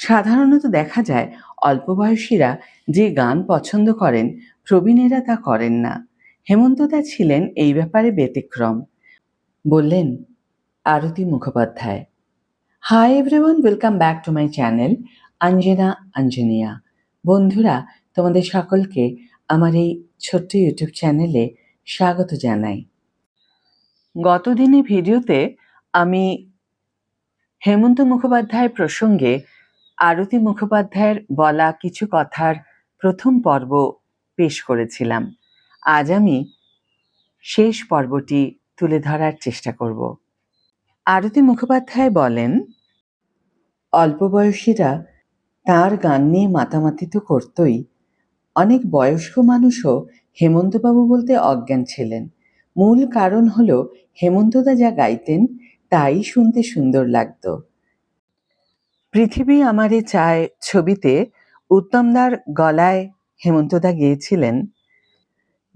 সাধারণত দেখা যায় অল্প বয়সীরা যে গান পছন্দ করেন প্রবীণেরা তা করেন না। হেমন্তদা ছিলেন এই ব্যাপারে ব্যতিক্রম, বললেন Arati Mukhopadhyay. Hi everyone, welcome back to my channel Anjana Anjaniya. বন্ধুরা, তোমাদের সকলকে আমার এই ছোট্ট ইউটিউব চ্যানেলে স্বাগত জানাই। গতদিনের ভিডিওতে আমি হেমন্ত মুখোপাধ্যায় প্রসঙ্গে আরতি মুখোপাধ্যায়ের বলা কিছু কথার প্রথম পর্ব পেশ করেছিলাম। আজ আমি শেষ পর্বটি তুলে ধরার চেষ্টা করব। আরতি মুখোপাধ্যায় বলেন, অল্প বয়সীরা তাঁর গান নিয়ে মাতামাতি তো করতই, অনেক বয়স্ক মানুষও হেমন্তবাবু বলতে অজ্ঞান ছিলেন। মূল কারণ হলো হেমন্তদা যা গাইতেন তাই শুনতে সুন্দর লাগতো। পৃথিবী আমারে চায় ছবিতে উত্তমদার গলায় হেমন্তদা গেয়েছিলেন,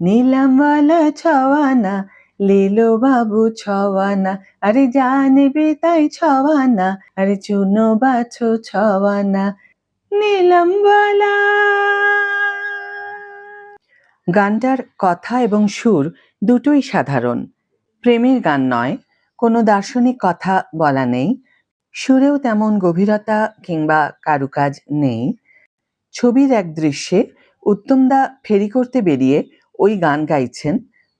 নীলামওয়ালা ছওয়ানা লেলো বাবু ছওয়ানা, আরে জানবে তাই ছওয়ানা, আরে চুনো বাছো ছওয়ানা নীলামওয়ালা। গানটার কথা এবং সুর দুটোই সাধারণ, প্রেমের গান নয়, কোনো দার্শনিক কথা বলা নেই, সুরেও তেমন গভীরতা কিংবা কারুকাজ নেই। ছবির এক দৃশ্যে উত্তমদা ফেরি করতে বেরিয়ে ওই গান গাইছেন,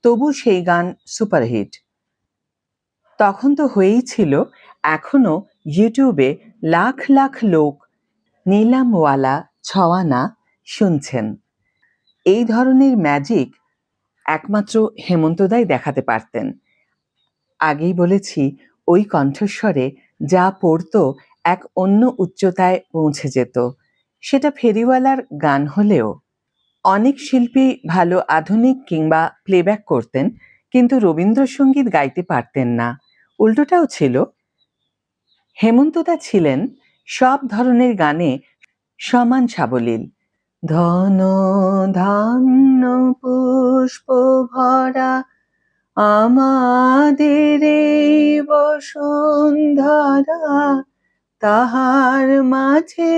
তবু সেই গান সুপারহিট। তখন তো হয়েই ছিল, এখনো ইউটিউবে লাখ লাখ লোক নীলামওয়ালা ছওয়ানা শুনছেন। এই ধরনের ম্যাজিক একমাত্র হেমন্তদাই দেখাতে পারতেন। আগেই বলেছি, ওই কণ্ঠস্বরে যা পড়তো এক অন্য উচ্চতায় পৌঁছে যেত। সেটা ফেরিওয়ালার গান হলেও। অনেক শিল্পী ভালো আধুনিক কিংবা প্লেব্যাক করতেন, কিন্তু রবীন্দ্রসঙ্গীত গাইতে পারতেন না। উল্টোটাও ছিল। হেমন্তদা ছিলেন সব ধরনের গানে সমান সাবলীল। ধন ধান্য পুষ্প ভরা আমাদের এই বসুন্ধরা, তাহার মাঝে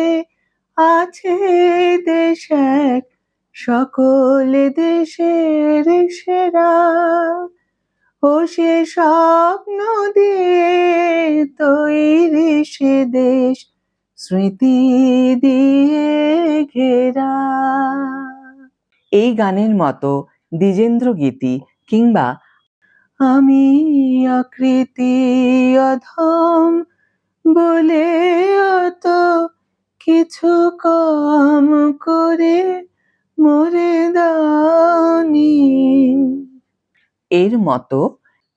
আছে দেশ এক, সকল দেশের সেরা, ও সে স্বপ্ন দিয়ে তৈরি সে দেশ, স্মৃতি দিয়ে ঘেরা। এই গানের মতো দ্বিজেন্দ্র গীতি কিংবা আমি আকৃতি অধম বলে অত কিছু কম করে মরে দাওনি, এর মতো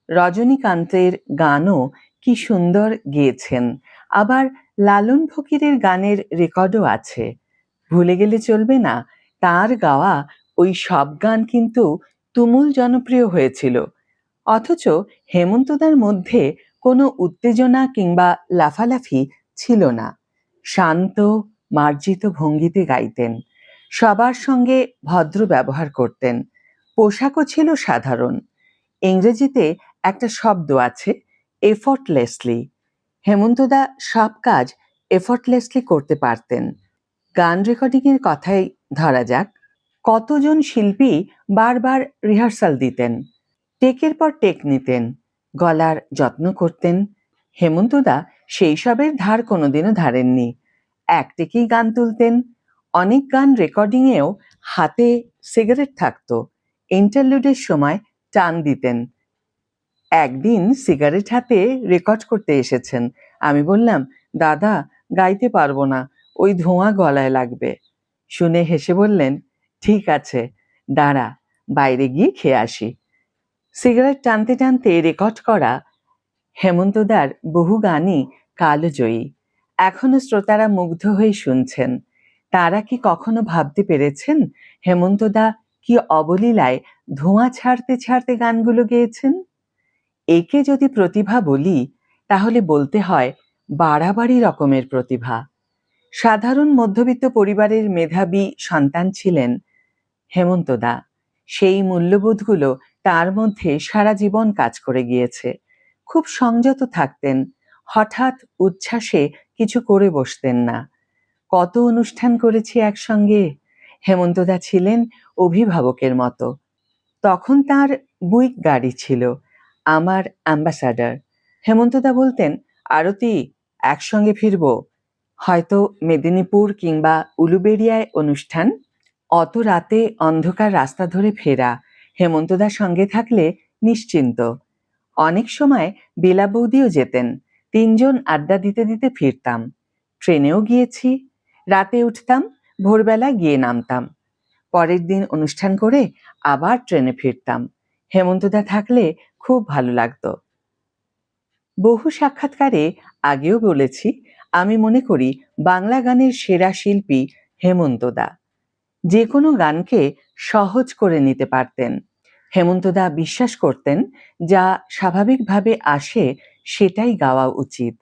রজনীকান্তের গানও কি সুন্দর গেয়েছেন। আবার লালন ফকিরের গানের রেকর্ডও আছে, ভুলে গেলে চলবে না। তার গাওয়া ওই সব গান কিন্তু তুমুল জনপ্রিয় হয়েছিল, অথচ হেমন্তদার মধ্যে কোনো উত্তেজনা কিংবা লাফালাফি ছিল না। শান্ত মার্জিত ভঙ্গিতে গাইতেন, সবার সঙ্গে ভদ্র ব্যবহার করতেন। পোশাকও ছিল সাধারণ। ইংরেজিতে একটা শব্দ আছে, এফর্টলেসলি। হেমন্তদা সব কাজ এফর্টলেসলি করতে পারতেন। গান রেকর্ডিংয়ের কথাই ধরা যাক, কতজন শিল্পী বারবার রিহার্সাল দিতেন, টেকের পর টেক নিতেন, গলার যত্ন করতেন। হেমন্তদা সেই সবের ধার কোনোদিনও ধারেননি। এক টেকেই গান তুলতেন। অনেক গান রেকর্ডিংয়েও হাতে সিগারেট থাকতো, ইন্টারলুডের সময় টান দিতেন। একদিন সিগারেট হাতে রেকর্ড করতে এসেছেন। আমি বললাম, দাদা গাইতে পারবো না, ওই ধোঁয়া গলায় লাগবে। শুনে হেসে বললেন, ঠিক আছে, দাঁড়া, বাইরে গিয়ে খেয়ে আসি। সিগারেট টানতে টানতে রেকর্ড করা হেমন্তদার বহু গানই কালজয়ী। এখনো শ্রোতারা মুগ্ধ হয়ে শুনছেন। তারা কি কখনো ভাবতে পেরেছেন হেমন্তদা কি অবলীলায় ধোঁয়া ছাড়তে ছাড়তে গানগুলো গেয়েছেন? একে যদি প্রতিভা বলি, তাহলে বলতে হয় বাড়াবাড়ি রকমের প্রতিভা। সাধারণ মধ্যবিত্ত পরিবারের মেধাবী সন্তান ছিলেন হেমন্তদা। সেই মূল্যবোধগুলো তার মধ্যে সারা জীবন কাজ করে গিয়েছে। খুব সংযত থাকতেন, হঠাৎ উচ্ছ্বাসে কিছু করে বসতেন না। কত অনুষ্ঠান করেছি একসঙ্গে। হেমন্তদা ছিলেন অভিভাবকের মতো। তখন তার বুইক গাড়ি ছিল, আমার অ্যাম্বাসাডার। হেমন্তদা বলতেন, আরতি, একসঙ্গে ফিরবো, হয়তো মেদিনীপুর কিংবা উলুবেড়িয়ায় অনুষ্ঠান। অত রাতে অন্ধকার রাস্তা ধরে ফেরা হেমন্তদার সঙ্গে থাকলে নিশ্চিন্ত। অনেক সময় বেলা বৌদিও যেতেন। তিনজন আড্ডা দিতে দিতে ফিরতাম। ট্রেনেও গিয়েছি, রাতে উঠতাম, ভোরবেলা গিয়ে নামতাম। পরের দিন অনুষ্ঠান করে আবার ট্রেনে ফিরতাম। হেমন্তদা থাকলে খুব ভালো লাগতো। বহু সাক্ষাৎকারে আগেও বলেছি, আমি মনে করি বাংলা গানের সেরা শিল্পী হেমন্তদা। যে কোনো গানকে সহজ করে নিতে পারতেন। হেমন্তদা বিশ্বাস করতেন, যা স্বাভাবিকভাবে আসে সেটাই গাওয়া উচিত।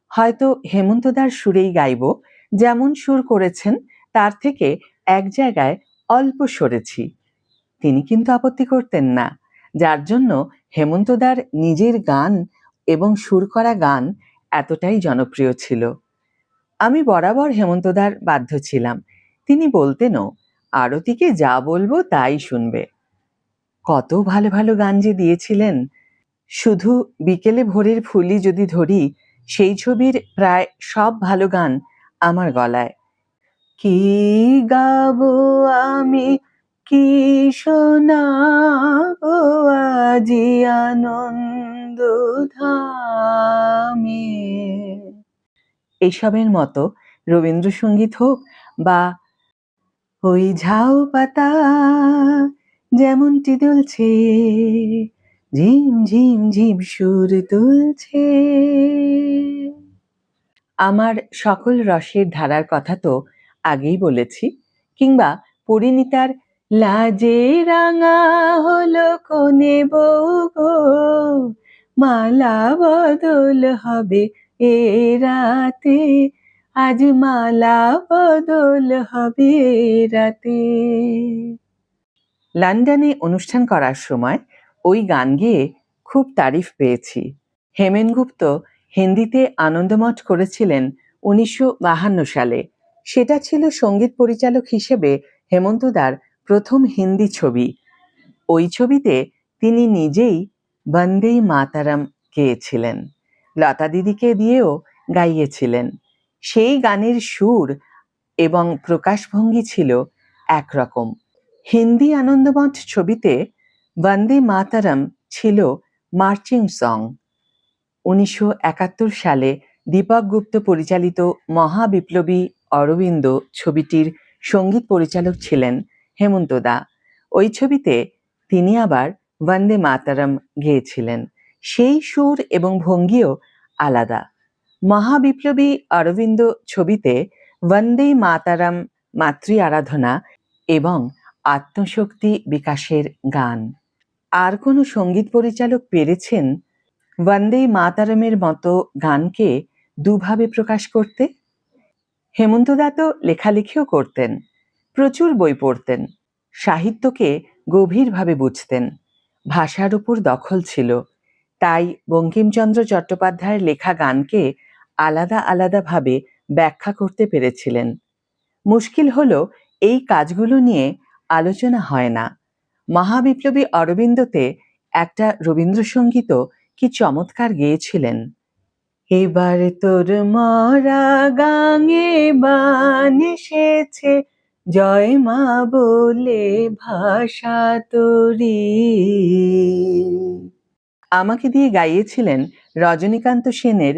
হয়তো হেমন্তদার সুরেই গাইব, যেমন সুর করেছেন তার থেকে এক জায়গায় অল্প সরেছি। তিনি কিন্তু আপত্তি করতেন না, যার জন্য হেমন্তদার নিজের গান এবং সুর করা গান এতটাই জনপ্রিয় ছিল। আমি বরাবর হেমন্তদার বাধ্য ছিলাম। তিনি বলতেনও, আরতিকে যা বলবো তাই শুনবে। কত ভালো ভালো গান যে দিয়েছিলেন। শুধু বিকেলে ভোরের ফুলই যদি ধরি, সেই ছবির প্রায় সব ভালো গান আমার গলায়। কি গাবো আমি, কি শোনাবো আজি আনন্দ ধামে। এইসবের মতো রবীন্দ্রসঙ্গীত হোক বা ওই ঝাউ পাতা যেমনটি দুলছে, ঝিম ঝিম ঝিম সুর তুলছে। আমার সকল রসের ধারার কথা তো আগেই বলেছি। কিংবা পরিণীতার লাজে রাঙা হলো কোনে বউ গো, মালা বদল হবে এ রাতে, আজ মালা বদল হবে এ রাতে। লন্ডনে অনুষ্ঠান করার সময় ওই গান গেয়ে খুব তারিফ পেয়েছি। হেমেন গুপ্ত হিন্দিতে আনন্দমঠ করেছিলেন 1952 সালে। সেটা ছিল সঙ্গীত পরিচালক হিসেবে হেমন্তদার প্রথম হিন্দি ছবি। ওই ছবিতে তিনি নিজেই বন্দে মাতারম গেয়েছিলেন। লতা দিদিকে দিয়েও গাইয়েছিলেন। সেই গানের সুর এবং প্রকাশভঙ্গি ছিল একরকম। হিন্দি আনন্দমঠ ছবিতে বন্দে মাতারম ছিল মার্চিং সং। 1971 সালে দীপক গুপ্ত পরিচালিত মহাবিপ্লবী অরবিন্দ ছবিটির সঙ্গীত পরিচালক ছিলেন হেমন্তদা। ওই ছবিতে তিনি আবার বন্দে মাতারম গেয়েছিলেন। সেই সুর এবং ভঙ্গিও আলাদা। মহাবিপ্লবী অরবিন্দ ছবিতে বন্দে মাতারম মাতৃ আরাধনা এবং আত্মশক্তি বিকাশের গান। আর কোনো সঙ্গীত পরিচালক পেরেছেন বন্দে মাতারমের মতো গানকে দুভাবে প্রকাশ করতে? হেমন্তদা তো লেখালেখিও করতেন, প্রচুর বই পড়তেন, সাহিত্যকে গভীরভাবে বুঝতেন, ভাষার উপর দখল ছিল। তাই বঙ্কিমচন্দ্র চট্টোপাধ্যায়ের লেখা গানকে আলাদা আলাদাভাবে ব্যাখ্যা করতে পেরেছিলেন। মুশকিল হলো, এই কাজগুলো নিয়ে আলোচনা হয় না। মহাবিপ্লবী অরবিন্দতে একটা রবীন্দ্রসঙ্গীতও কি চমৎকার গেয়েছিলেন। এবার তোর মরা গাঙে বান এসেছে, জয় মা বলে ভাষা তোরি। আমাকে দিয়ে গাইয়েছিলেন রজনীকান্ত সেনের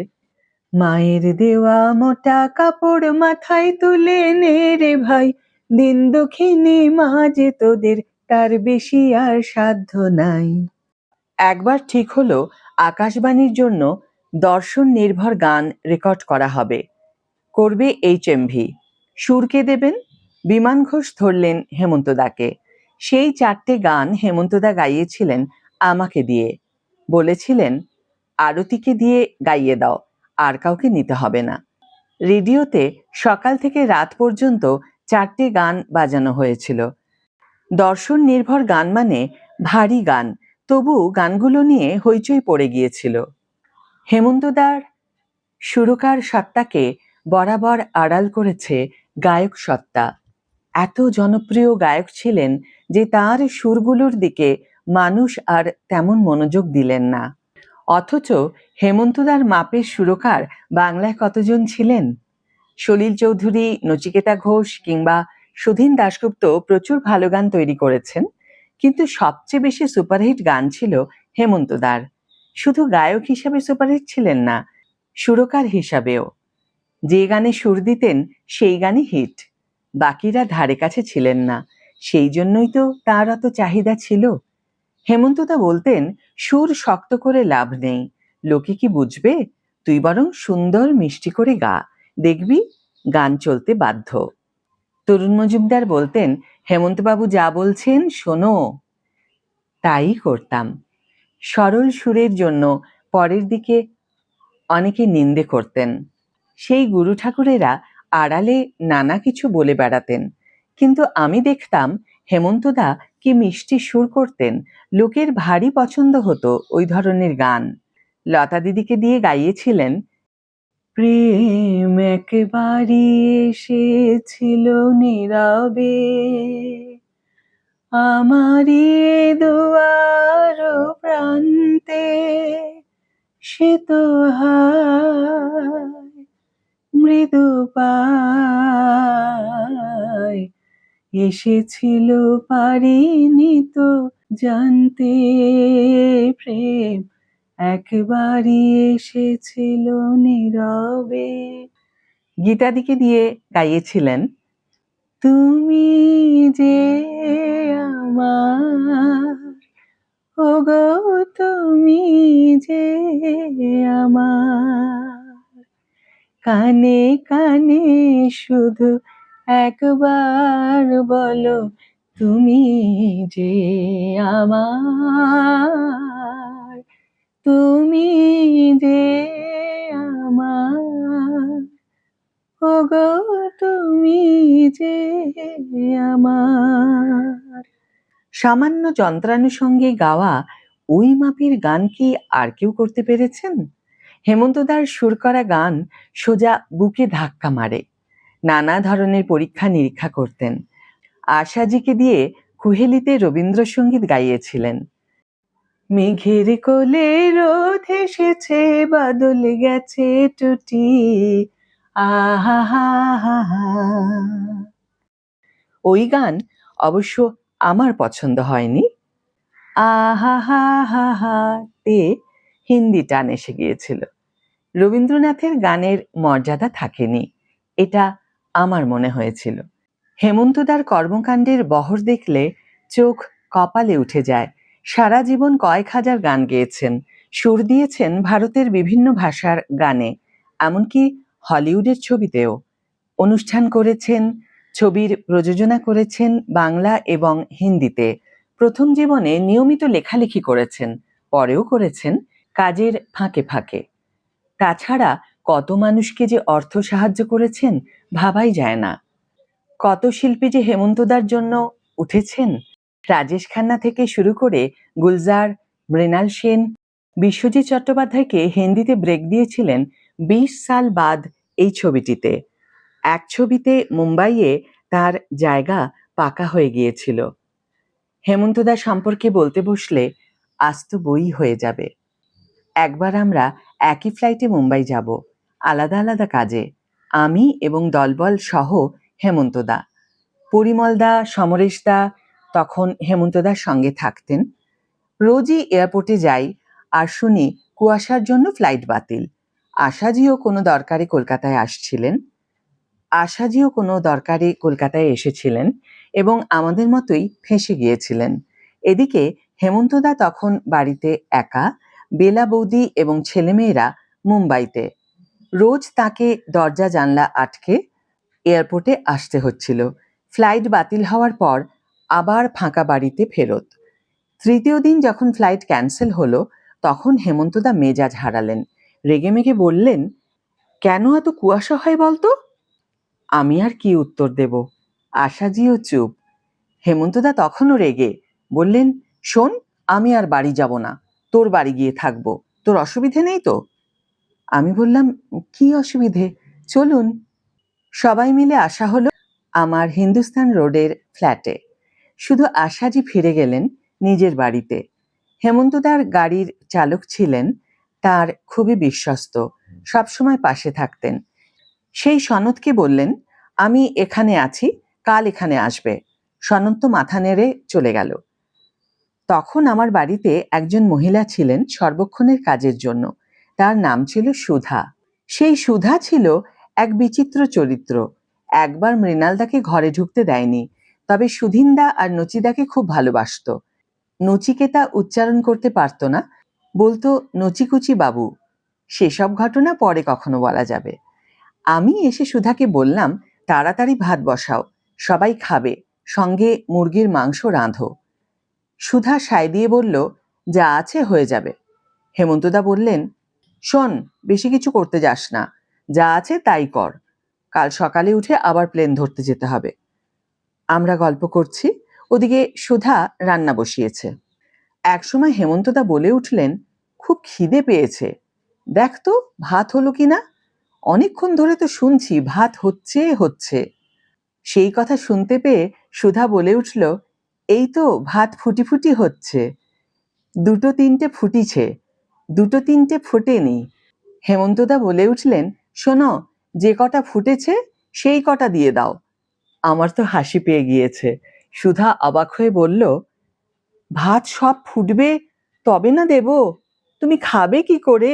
মায়ের দেওয়া মোটা কাপড় মাথায় তুলে নে রে ভাই, দিন দুঃখিনী মাঝে তোদের তার বেশি আর সাধ্য নাই। একবার ঠিক হলো আকাশবাণীর জন্য দর্শন নির্ভর গান রেকর্ড করা হবে। করবে HMV। সুর কে দেবেন? বিমান ঘোষ ধরলেন হেমন্তদাকে। সেই 4টে গান হেমন্তদা গাইয়েছিলেন আমাকে দিয়ে। বলেছিলেন, আরতিকে দিয়ে গাইয়ে দাও, আর কাউকে নিতে হবে না। রেডিওতে সকাল থেকে রাত পর্যন্ত 4টে গান বাজানো হয়েছিল। দর্শন নির্ভর গান মানে ভারী গান, তবু গানগুলো নিয়ে হইচই পড়ে গিয়েছিল। হেমন্তদার সুরকার সত্তাকে বরাবর আড়াল করেছে গায়ক সত্তা। এত জনপ্রিয় গায়ক ছিলেন যে তার সুরগুলোর দিকে মানুষ আর তেমন মনোযোগ দিলেন না। অথচ হেমন্তদার মাপের সুরকার বাংলায় কতজন ছিলেন? সলিল চৌধুরী, নচিকেতা ঘোষ কিংবা সুধীন দাশগুপ্ত প্রচুর ভালো গান তৈরি করেছেন, কিন্তু সবচেয়ে বেশি সুপারহিট গান ছিল হেমন্তদার। শুধু গায়ক হিসাবে সুপারহিট ছিলেন না, সুরকার হিসাবেও। যে গানে সুর দিতেন সেই গানই হিট, বাকিরা ধারে কাছে ছিলেন না। সেই জন্যই তো তার অত চাহিদা ছিল। হেমন্তদা বলতেন, সুর শক্ত করে লাভ নেই, লোকে কি বুঝবে, তুই বরং সুন্দর মিষ্টি করে গা, দেখবি গান চলতে বাধ্য। তরুণ মজুমদার বলতেন, হেমন্তবাবু যা বলছেন শোনো। তাই করতাম। সরল সুরের জন্য পরের দিকে অনেকে নিন্দে করতেন। সেই গুরু ঠাকুরেরা আড়ালে নানা কিছু বলে বেড়াতেন, কিন্তু আমি দেখতাম হেমন্তদা কি মিষ্টি সুর করতেন, লোকের ভারী পছন্দ হতো ওই ধরনের গান। লতা দিদিকে দিয়ে গাইয়েছিলেন, প্রেম একবারই এসেছিল নীরবে, আমারই দুয়ার প্রান্তে, সে তো হায় মৃদু পায় এসেছিল, পারিনি তো জানতে, প্রেম একবারই এসেছিল নীরবে। গীতাদিকে দিয়ে গাইয়েছিলেন, তুমি যে আমার, ওগো তুমি যে আমার, কানে কানে শুধু একবার বলো, তুমি যে আমার, তুমি যে আমার, ওগো তুমি যে আমার। সামান্য যন্ত্রানুর সঙ্গে গাওয়া ওই মাপের গান কি আর কেউ করতে পেরেছেন? হেমন্তদার সুর করা গান সোজা বুকে ধাক্কা মারে। নানা ধরনের পরীক্ষা নিরীক্ষা করতেন। আশাজিকে দিয়ে কুহেলিতে রবীন্দ্রসঙ্গীত গাইয়েছিলেন, মেঘের কোলে রোদ এসেছে, বাদল গেছে টুটি, আহা হা হা হা। ওই গান অবশ্য আমার পছন্দ হয়নি। আহা হা হা হা তে হিন্দি টান এসে গিয়েছিল। রবীন্দ্রনাথের গানের মর্যাদা থাকেনি, এটা আমার মনে হয়েছিল। হেমন্তদার কর্মকাণ্ডের বহর দেখলে চোখ কপালে উঠে যায়। সারা জীবন কয়েক হাজার গান গেয়েছেন, সুর দিয়েছেন ভারতের বিভিন্ন ভাষার গানে, এমনকি হলিউডের ছবিতেও অনুষ্ঠান করেছেন, ছবির প্রযোজনা করেছেন বাংলা এবং হিন্দিতে। প্রথম জীবনে নিয়মিত লেখালেখি করেছেন, পরেও করেছেন কাজের ফাঁকে ফাঁকে। তাছাড়া কত মানুষকে যে অর্থ সাহায্য করেছেন ভাবাই যায় না। কত শিল্পী যে হেমন্তদার জন্য উঠেছেন, রাজেশ খান্না থেকে শুরু করে গুলজার, মৃণাল সেন, বিশ্বজিৎ চট্টোপাধ্যায়কে হিন্দিতে ব্রেক দিয়েছিলেন 20 সাল বাদ এই ছবিটিতে। এক ছবিতে মুম্বাইয়ে তার জায়গা পাকা হয়ে গিয়েছিল। হেমন্তদা সম্পর্কে বলতে বসলে আস্ত বই হয়ে যাবে। একবার আমরা একই ফ্লাইটে মুম্বাই যাব, আলাদা আলাদা কাজে, আমি এবং দলবল সহ হেমন্তদা। পরিমলদা, সমরেশদা তখন হেমন্তদার সঙ্গে থাকতেন। রোজই এয়ারপোর্টে যাই আর শুনি কুয়াশার জন্য ফ্লাইট বাতিল। আশাজিও কোনো দরকারে কলকাতায় এসেছিলেন এবং আমাদের মতোই ফেঁসে গিয়েছিলেন। এদিকে হেমন্তদা তখন বাড়িতে একা, বেলা বৌদি এবং ছেলেমেয়েরা মুম্বাইতে। রোজ তাকে দরজা জানলা আটকে এয়ারপোর্টে আসতে হচ্ছিল। ফ্লাইট বাতিল হওয়ার পর আবার ফাঁকা বাড়িতে ফেরত। তৃতীয় দিন যখন ফ্লাইট ক্যান্সেল হলো, তখন হেমন্তদা মেজাজ হারালেন। রেগেমেগে বললেন, কেন এত কুয়াশা হয় বলতো? আমি আর কি উত্তর দেব? আশাজিও চুপ। হেমন্তদা তখনও রেগে বললেন, শোন, আমি আর বাড়ি যাব না, তোর বাড়ি গিয়ে থাকবো, তোর অসুবিধে নেই তো? আমি বললাম, কি অসুবিধে? চলুন। সবাই মিলে আসা হলো আমার হিন্দুস্তান রোডের ফ্ল্যাটে। শুধু আশাজি ফিরে গেলেন নিজের বাড়িতে। হেমন্তদার গাড়ির চালক ছিলেন তার খুবই বিশ্বস্ত, সবসময় পাশে থাকতেন। সেই সনদকে বললেন, আমি এখানে আছি, কাল এখানে আসবে। সনদ তো মাথা নেড়ে চলে গেল। তখন আমার বাড়িতে একজন মহিলা ছিলেন সর্বক্ষণের কাজের জন্য। তার নাম ছিল সুধা। সেই সুধা ছিল এক বিচিত্র চরিত্র। একবার মৃণালদাকে ঘরে ঢুকতে দেয়নি, তবে সুধিনদা আর নচিদাকে খুব ভালোবাসত। নচিকেতা উচ্চারণ করতে পারত না, বলতো নচিকুচি বাবু। সেসব ঘটনা পরে কখনো বলা যাবে। আমি এসে সুধাকে বললাম, তাড়াতাড়ি ভাত বসাও, সবাই খাবে, সঙ্গে মুরগির মাংস রাঁধো। সুধা সায় দিয়ে বলল, যা আছে হয়ে যাবে। হেমন্তদা বললেন, শোন, বেশি কিছু করতে যাস না, যা আছে তাই কর, কাল সকালে উঠে আবার প্লেন ধরতে যেতে হবে। আমরা গল্প করছি, ওদিকে সুধা রান্না বসিয়েছে। একসময় হেমন্তদা বলে উঠলেন, খুব খিদে পেয়েছে, দেখ তো ভাত হলো কিনা। অনেকক্ষণ ধরে তো শুনছি ভাত হচ্ছে হচ্ছে। সেই কথা শুনতে পেয়ে সুধা বলে উঠল, এই তো ভাত ফুটি ফুটি হচ্ছে। দুটো তিনটে ফুটিছে, দুটো তিনটে ফোটেনি। হেমন্তদা বলে উঠলেন, শোনো, যে কটা ফুটেছে সেই কটা দিয়ে দাও। আমার তো হাসি পেয়ে গিয়েছে। সুধা অবাক হয়ে বলল, ভাত সব ফুটবে তবে না দেব, তুমি খাবে কি করে?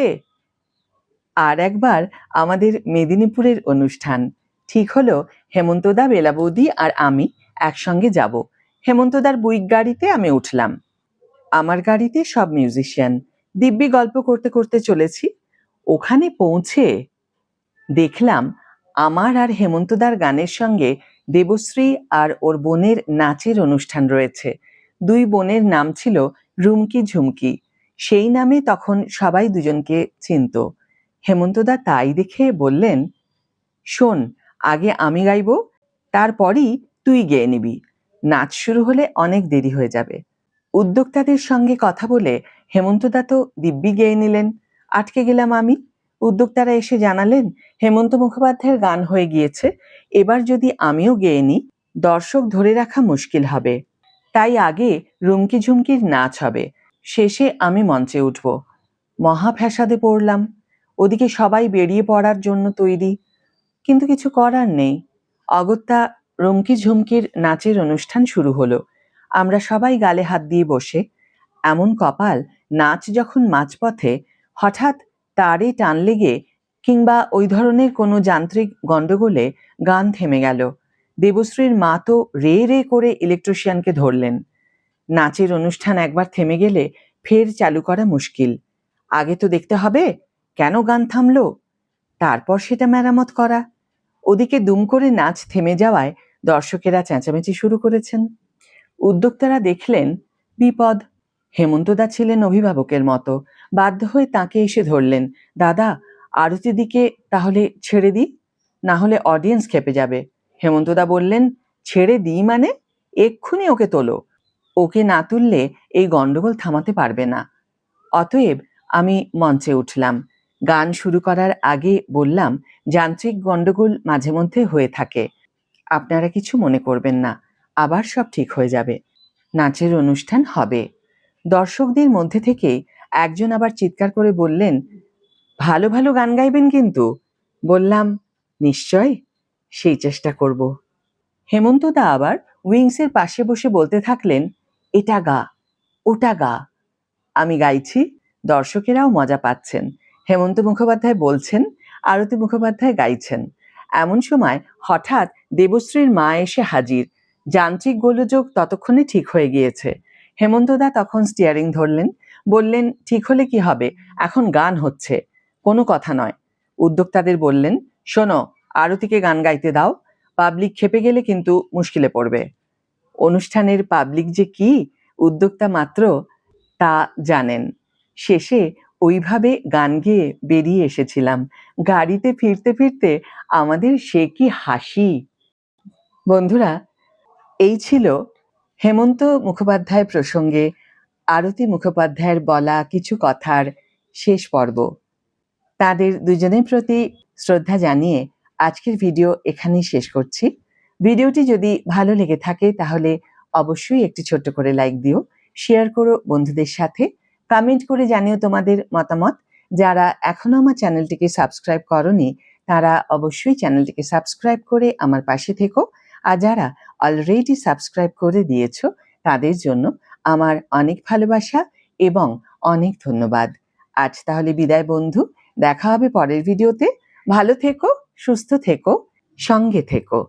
আর একবার আমাদের মেদিনীপুরের অনুষ্ঠান ঠিক হলো, হেমন্তদা, বেলা বৌদি আর আমি একসঙ্গে যাব। হেমন্তদার বুইক গাড়িতে আমি উঠলাম, আমার গাড়িতে সব মিউজিশিয়ান। দিব্যি গল্প করতে করতে চলেছি। ওখানে পৌঁছে দেখলাম আমার আর হেমন্তদার গানের সঙ্গে দেবশ্রী আর ওর বোনের নাচের অনুষ্ঠান রয়েছে। দুই বোনের নাম ছিল রুমকি ঝুমকি। সেই নামে তখন সবাই দুজনকে চিনত। হেমন্তদা তাই দেখে বললেন, শোন, আগে আমি গাইব, তারপরই তুই গেয়ে নিবি। নাচ শুরু হলে অনেক দেরি হয়ে যাবে। উদ্যোক্তাদের সঙ্গে কথা বলে হেমন্তদা তো দিব্যি গেয়ে নিলেন। আটকে গেলাম আমি। উদ্যোক্তারা এসে জানালেন, হেমন্ত মুখোপাধ্যায়ের গান হয়ে গিয়েছে, এবার যদি আমিও গেয়ে নিই দর্শক ধরে রাখা মুশকিল হবে। তাই আগে রুমকি ঝুমকির নাচ হবে, শেষে আমি মঞ্চে উঠব। মহা ফ্যাসাদে পড়লাম। ওদিকে সবাই বেরিয়ে পড়ার জন্য তৈরি, কিন্তু কিছু করার নেই। অগত্যা রুমকি ঝুমকির নাচের অনুষ্ঠান শুরু হলো। আমরা সবাই গালে হাত দিয়ে বসে। এমন কপাল, নাচ যখন মাঝপথে হঠাৎ তারে টান লেগে কিংবা ওই ধরনের কোনো যান্ত্রিক গণ্ডগোলে গান থেমে গেল। দেবশ্রীর মা তো রে রে করে ইলেকট্রিশিয়ানকে ধরলেন। নাচের অনুষ্ঠান একবার থেমে গেলে ফের চালু করা মুশকিল। আগে তো দেখতে হবে কেন গান থামলো, তারপর সেটা মেরামত করা। ওদিকে দুম করে নাচ থেমে যাওয়ায় দর্শকেরা চেঁচামেচি শুরু করেছেন। উদ্যোক্তারা দেখলেন বিপদ। হেমন্তদা ছিলেন অভিভাবকের মতো, বাধ্য হয়ে তাকে এসে ধরলেন, দাদা, আরতি দিকে তাহলে ছেড়ে দিই, না হলে অডিয়েন্স খেপে যাবে। হেমন্তদা বললেন, ছেড়ে দিই মানে? এক্ষুনি ওকে তোলো, ওকে না তুললে এই গন্ডগোল থামাতে পারবে না। অতএব আমি মঞ্চে উঠলাম। গান শুরু করার আগে বললাম, যান্ত্রিক গন্ডগোল মাঝে মধ্যে হয়ে থাকে, আপনারা কিছু মনে করবেন না, আবার সব ঠিক হয়ে যাবে, নাচের অনুষ্ঠান হবে। দর্শকদের মধ্যে থেকে একজন আবার চিৎকার করে বললেন, ভালো ভালো গান গাইবেন কিন্তু। বললাম, নিশ্চয়, সেই চেষ্টা করব। হেমন্তদা আবার উইংসের পাশে বসে বলতে থাকলেন, এটা গা, ওটা গা। আমি গাইছি, দর্শকেরাও মজা পাচ্ছেন। হেমন্ত মুখোপাধ্যায় বলছেন, আরতি মুখোপাধ্যায় গাইছেন। এমন সময় হঠাৎ দেবশ্রীর মা এসে হাজির। যান্ত্রিক গোলযোগ ততক্ষণে ঠিক হয়ে গিয়েছে। হেমন্তদা তখন স্টিয়ারিং ধরলেন, বললেন, ঠিক হলে কি হবে, এখন গান হচ্ছে, কোনো কথা নয়। উদ্যোক্তাদের বললেন, শোনো, আরতিকে গান গাইতে দাও, পাবলিক খেপে গেলে কিন্তু মুশকিলে পড়বে। অনুষ্ঠানের পাবলিক যে কি উদ্যোক্তা মাত্র তা জানেন। শেষে ওইভাবে গান গেয়ে বেরিয়ে এসেছিলাম। গাড়িতে ফিরতে ফিরতে আমাদের সে কি হাসি। বন্ধুরা, এই ছিল হেমন্ত মুখোপাধ্যায় প্রসঙ্গে আরতি মুখোপাধ্যায়ের বলা কিছু কথার শেষ পর্ব। তাদের দুজনের প্রতি শ্রদ্ধা জানিয়ে আজকের ভিডিও এখানেই শেষ করছি। ভিডিওটি যদি ভালো লেগে থাকে তাহলে অবশ্যই একটি ছোট্ট করে লাইক দিও, শেয়ার করো বন্ধুদের সাথে, কমেন্ট করে জানিও তোমাদের মতামত। যারা এখনো আমার চ্যানেলটিকে সাবস্ক্রাইব করোনি তারা অবশ্যই চ্যানেলটিকে সাবস্ক্রাইব করে আমার পাশে থেকো। আর যারা অলরেডি সাবস্ক্রাইব করে দিয়েছো তাদের জন্য আমার অনেক ভালোবাসা এবং অনেক ধন্যবাদ। আজ তাহলে বিদায় বন্ধু, দেখা হবে পরের ভিডিওতে। ভালো থেকো, সুস্থ থেকো, সঙ্গে থেকো।